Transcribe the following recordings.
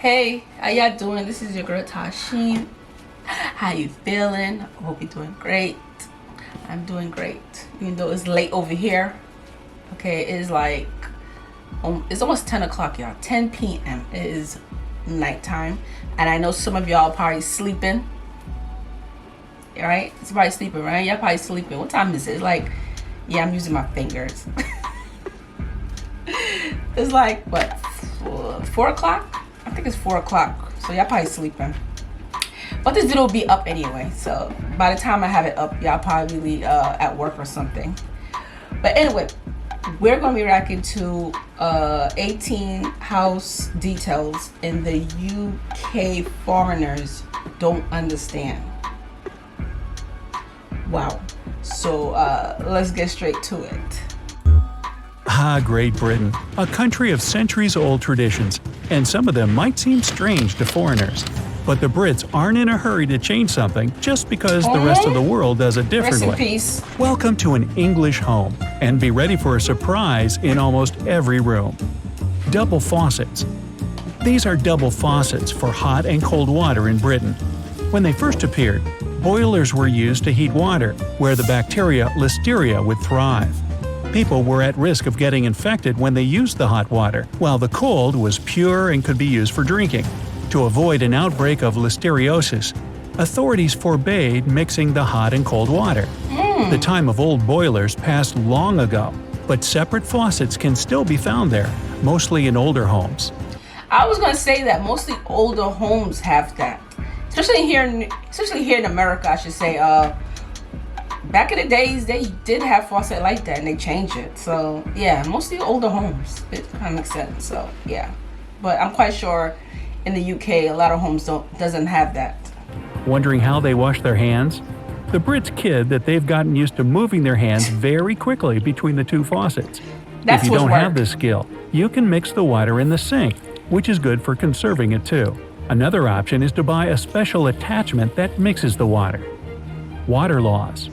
Hey, how y'all doing? This is your girl Tysheen. How you feeling? I hope you're doing great. I'm doing great. Even though it's late over here. Okay, it is like it's almost 10 o'clock, y'all. 10 p.m. It is nighttime. And I know some of y'all probably sleeping. Alright? It's probably sleeping, right? Y'all probably sleeping. What time is it? It's like, yeah, I'm using my fingers. It's like, what, 4 o'clock? I think it's 4 o'clock. So y'all probably sleeping. But this video will be up anyway. So by the time I have it up, y'all probably at work or something. But anyway, we're going to be reacting to 18 house details in the UK foreigners don't understand. Wow. So let's get straight to it. Great Britain, a country of centuries-old traditions, and some of them might seem strange to foreigners. But the Brits aren't in a hurry to change something just because the rest of the world does it differently. Rest in peace. Welcome to an English home, and be ready for a surprise in almost every room. Double faucets. These are double faucets for hot and cold water in Britain. When they first appeared, boilers were used to heat water, where the bacteria Listeria would thrive. People were at risk of getting infected when they used the hot water, while the cold was pure and could be used for drinking. To avoid an outbreak of listeriosis, authorities forbade mixing the hot and cold water. The time of old boilers passed long ago, but separate faucets can still be found there, mostly in older homes. I was going to say that mostly older homes have that. Especially here in America, I should say. Back in the days, they did have faucet like that, and they changed it. So, yeah, mostly older homes. It kind of makes sense. So, yeah. But I'm quite sure in the UK, a lot of homes doesn't have that. Wondering how they wash their hands? The Brits kid that they've gotten used to moving their hands very quickly between the two faucets. That's if you don't work. have this skill, you can mix the water in the sink, which is good for conserving it too. Another option is to buy a special attachment that mixes the water. Water laws.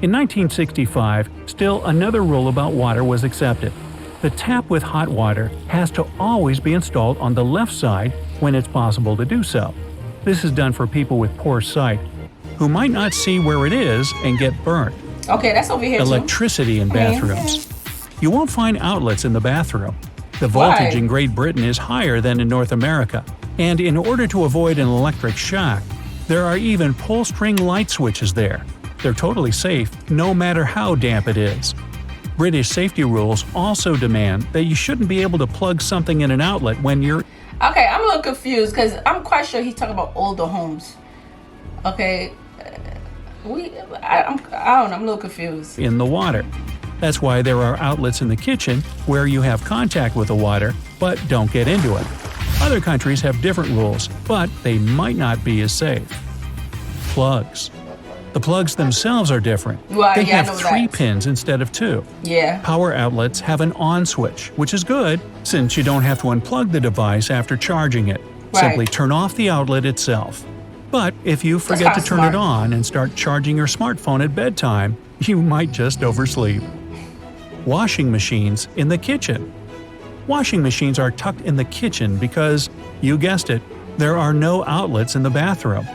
In 1965, still another rule about water was accepted. The tap with hot water has to always be installed on the left side when it's possible to do so. This is done for people with poor sight, who might not see where it is and get burnt. Okay, that's over here too. Electricity in bathrooms. You won't find outlets in the bathroom. The voltage Why? in Great Britain is higher than in North America, and in order to avoid an electric shock, there are even pull-string light switches there. They're totally safe, no matter how damp it is. British safety rules also demand that you shouldn't be able to plug something in an outlet when you're… Okay, I'm a little confused because I'm quite sure he's talking about older homes. Okay, I don't know, I'm a little confused. in the water. That's why there are outlets in the kitchen where you have contact with the water, but don't get into it. Other countries have different rules, but they might not be as safe. Plugs. The plugs themselves are different. Well, They yeah, I have know 3 that. pins instead of 2. Yeah. Power outlets have an on switch, which is good since you don't have to unplug the device after charging it. Right. Simply turn off the outlet itself. But if you forget to kinda turn smart. it on and start charging your smartphone at bedtime, you might just oversleep. Washing machines in the kitchen. Washing machines are tucked in the kitchen because, you guessed it, there are no outlets in the bathroom.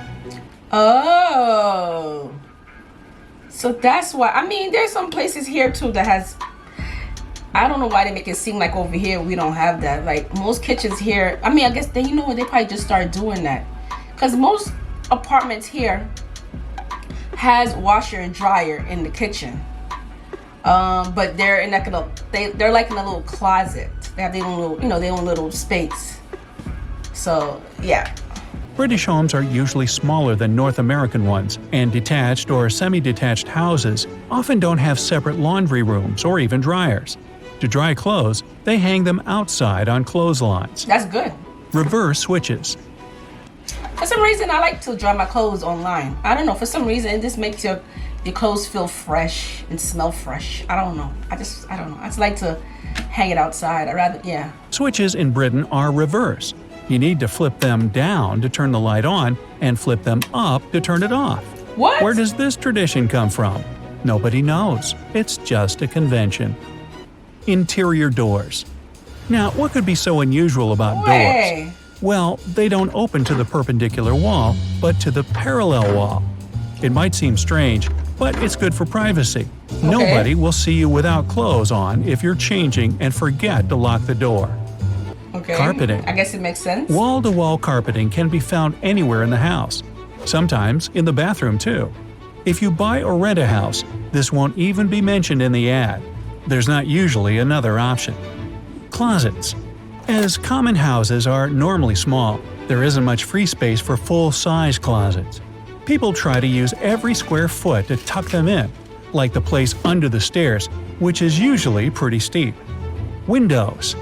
Oh. So that's why. I mean, there's some places here too that has. I don't know why they make it seem like over here we don't have that. Like most kitchens here. I mean, I guess they, you know what, they probably just started doing that. Because most apartments here has washer and dryer in the kitchen. But they're in like they're like in a little closet. They have their own little, their own little space. So yeah. British homes are usually smaller than North American ones, and detached or semi-detached houses often don't have separate laundry rooms or even dryers. To dry clothes, they hang them outside on clotheslines. That's good. Reverse switches. For some reason, I like to dry my clothes online. I don't know. For some reason, it just makes your clothes feel fresh and smell fresh. I don't know. I don't know. I just like to hang it outside. Yeah. Switches in Britain are reverse. You need to flip them down to turn the light on and flip them up to turn it off. What? Where does this tradition come from? Nobody knows. It's just a convention. Interior doors. Now, what could be so unusual about doors? Well, they don't open to the perpendicular wall, but to the parallel wall. It might seem strange, but it's good for privacy. Nobody will see you without clothes on if you're changing and forget to lock the door. Okay. Carpeting. I guess it makes sense. Wall-to-wall carpeting can be found anywhere in the house, sometimes in the bathroom too. If you buy or rent a house, this won't even be mentioned in the ad. There's not usually another option. Closets. As common houses are normally small, there isn't much free space for full-size closets. People try to use every square foot to tuck them in, like the place under the stairs, which is usually pretty steep. Windows.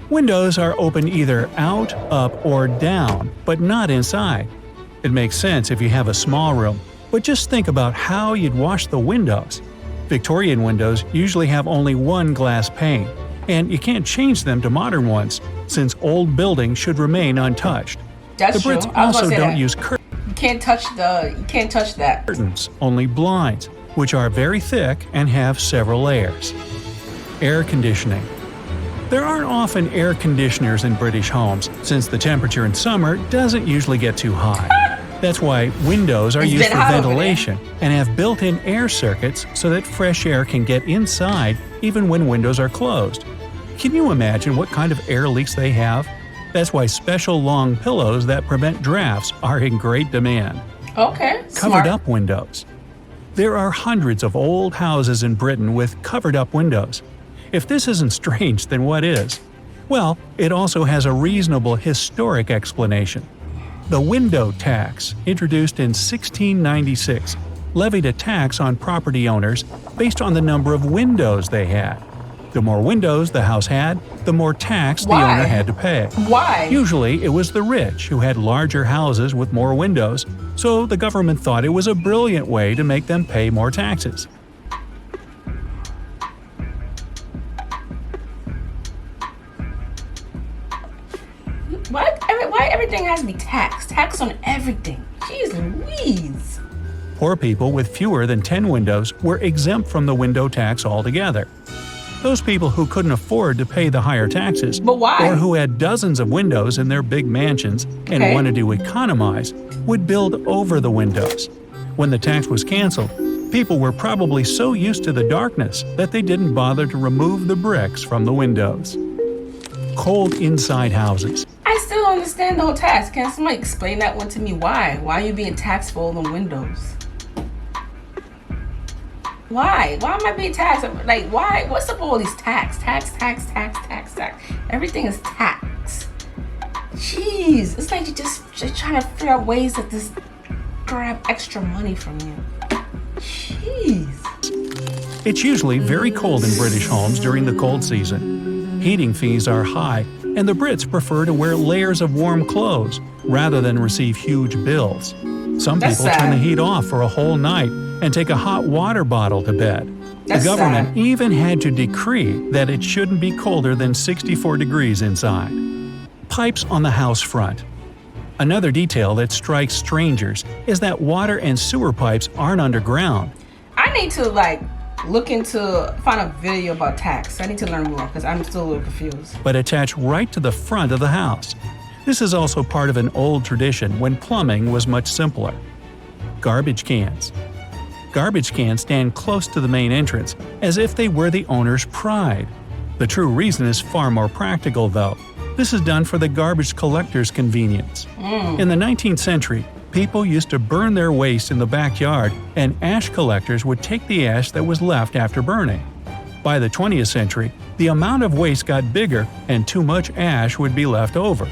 Windows are open either out, up, or down, but not inside. It makes sense if you have a small room, but just think about how you'd wash the windows. Victorian windows usually have only one glass pane, and you can't change them to modern ones, since old buildings should remain untouched. That's the Brits true. I was also gonna say don't that. use You can't touch that. curtains, only blinds, which are very thick and have several layers. Air conditioning. There aren't often air conditioners in British homes, since the temperature in summer doesn't usually get too high. That's why windows are It's used been for hot over ventilation and have built-in air circuits so that fresh air can get inside even when windows are closed. Can you imagine what kind of air leaks they have? That's why special long pillows that prevent drafts are in great demand. Okay. Covered Smart. up windows. There are hundreds of old houses in Britain with covered-up windows. If this isn't strange, then what is? Well, it also has a reasonable historic explanation. The window tax, introduced in 1696, levied a tax on property owners based on the number of windows they had. The more windows the house had, the more tax the Why? owner had to pay. Why? Usually, it was the rich who had larger houses with more windows, so the government thought it was a brilliant way to make them pay more taxes. Why everything has to be taxed? Tax on everything. Jeez Louise. Poor people with fewer than 10 windows were exempt from the window tax altogether. Those people who couldn't afford to pay the higher taxes, But why? or who had dozens of windows in their big mansions and Okay. wanted to economize, would build over the windows. When the tax was canceled, people were probably so used to the darkness that they didn't bother to remove the bricks from the windows. Cold inside houses. I still don't understand the whole tax. Can somebody explain that one to me? Why? Why are you being taxed for all the windows? Why? Why am I being taxed? Like, why? What's up with all these tax? Everything is tax. Jeez. It's like you're just trying to figure out ways to just grab extra money from you. Jeez. It's usually very cold in British homes during the cold season. Heating fees are high, and the Brits prefer to wear layers of warm clothes rather than receive huge bills. Some That's people turn the sad. heat off for a whole night and take a hot water bottle to bed. That's the government sad. even had to decree that it shouldn't be colder than 64 degrees inside. Pipes on the house front. Another detail that strikes strangers is that water and sewer pipes aren't underground. I need to find a video about tax. I need to learn more because I'm still a little confused. But attach right to the front of the house. This is also part of an old tradition when plumbing was much simpler. Garbage cans. Garbage cans stand close to the main entrance, as if they were the owner's pride. The true reason is far more practical, though. This is done for the garbage collector's convenience. In the 19th century, people used to burn their waste in the backyard, and ash collectors would take the ash that was left after burning. By the 20th century, the amount of waste got bigger and too much ash would be left over.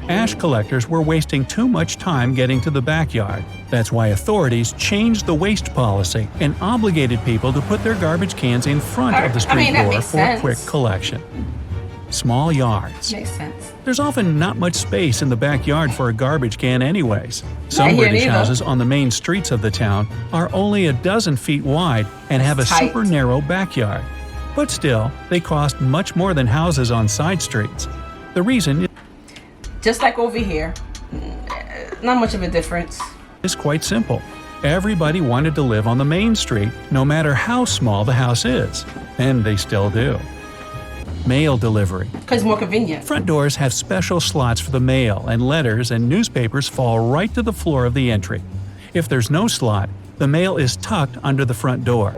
Ash collectors were wasting too much time getting to the backyard. That's why authorities changed the waste policy and obligated people to put their garbage cans in front of the street that door makes for sense. quick collection. Small yards. Makes sense. There's often not much space in the backyard for a garbage can anyways. Some here British neither. houses on the main streets of the town are only a dozen feet wide and have a Tight. super narrow backyard. But still, they cost much more than houses on side streets. The reason Just like over here. Not much of a difference. is quite simple. Everybody wanted to live on the main street, no matter how small the house is. And they still do. mail delivery. Because it's more convenient. Front doors have special slots for the mail, and letters and newspapers fall right to the floor of the entry. If there's no slot, the mail is tucked under the front door.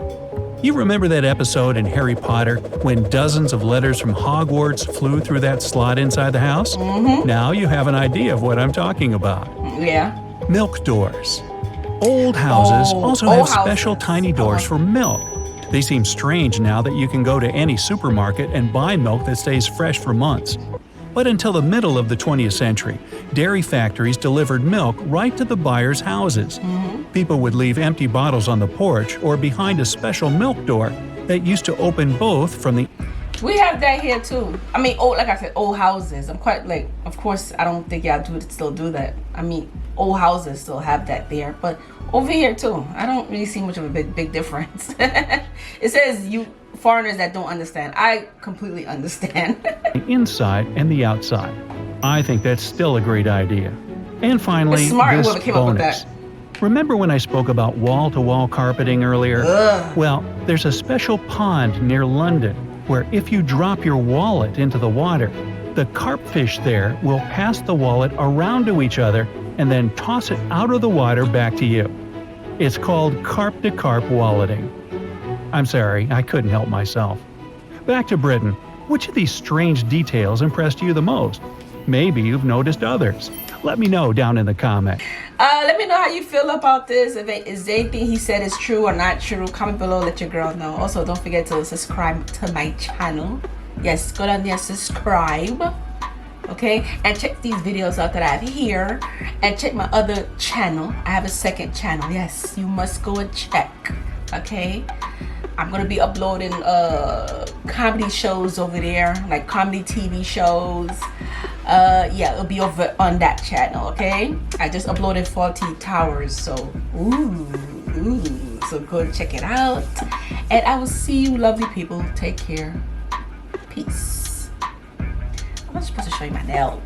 You remember that episode in Harry Potter when dozens of letters from Hogwarts flew through that slot inside the house? Now you have an idea of what I'm talking about. Yeah. Milk doors. Old houses also have special tiny doors for milk. They seem strange now that you can go to any supermarket and buy milk that stays fresh for months. But until the middle of the 20th century, dairy factories delivered milk right to the buyers' houses. People would leave empty bottles on the porch or behind a special milk door that used to open both from the... We have that here too. I mean, like I said, old houses. I'm quite like, of course, I don't think y'all still do that. I mean, old houses still have that there, but over here too, I don't really see much of a big difference. It says you foreigners that don't understand. I completely understand. the inside and the outside. I think that's still a great idea. And finally, smart this whoever came up with bonus. that. Remember when I spoke about wall-to-wall carpeting earlier? Well, there's a special pond near London where if you drop your wallet into the water, the carp fish there will pass the wallet around to each other and then toss it out of the water back to you. It's called carp-to-carp walleting. I'm sorry, I couldn't help myself. Back to Britain. Which of these strange details impressed you the most? Maybe you've noticed others. Let me know down in the comments. Let me know how you feel about this. Is anything he said is true or not true? Comment below, let your girl know. Also, don't forget to subscribe to my channel. Yes, go down there, subscribe. Okay, and check these videos out that I have here. And check my other channel. I have a second channel. Yes, you must go and check. Okay, I'm gonna be uploading comedy shows over there, like comedy TV shows. Yeah, it'll be over on that channel. Okay, I just uploaded 40 Towers, so so go and check it out. And I will see you, lovely people. Take care. Peace. I'm not supposed to show you my nails.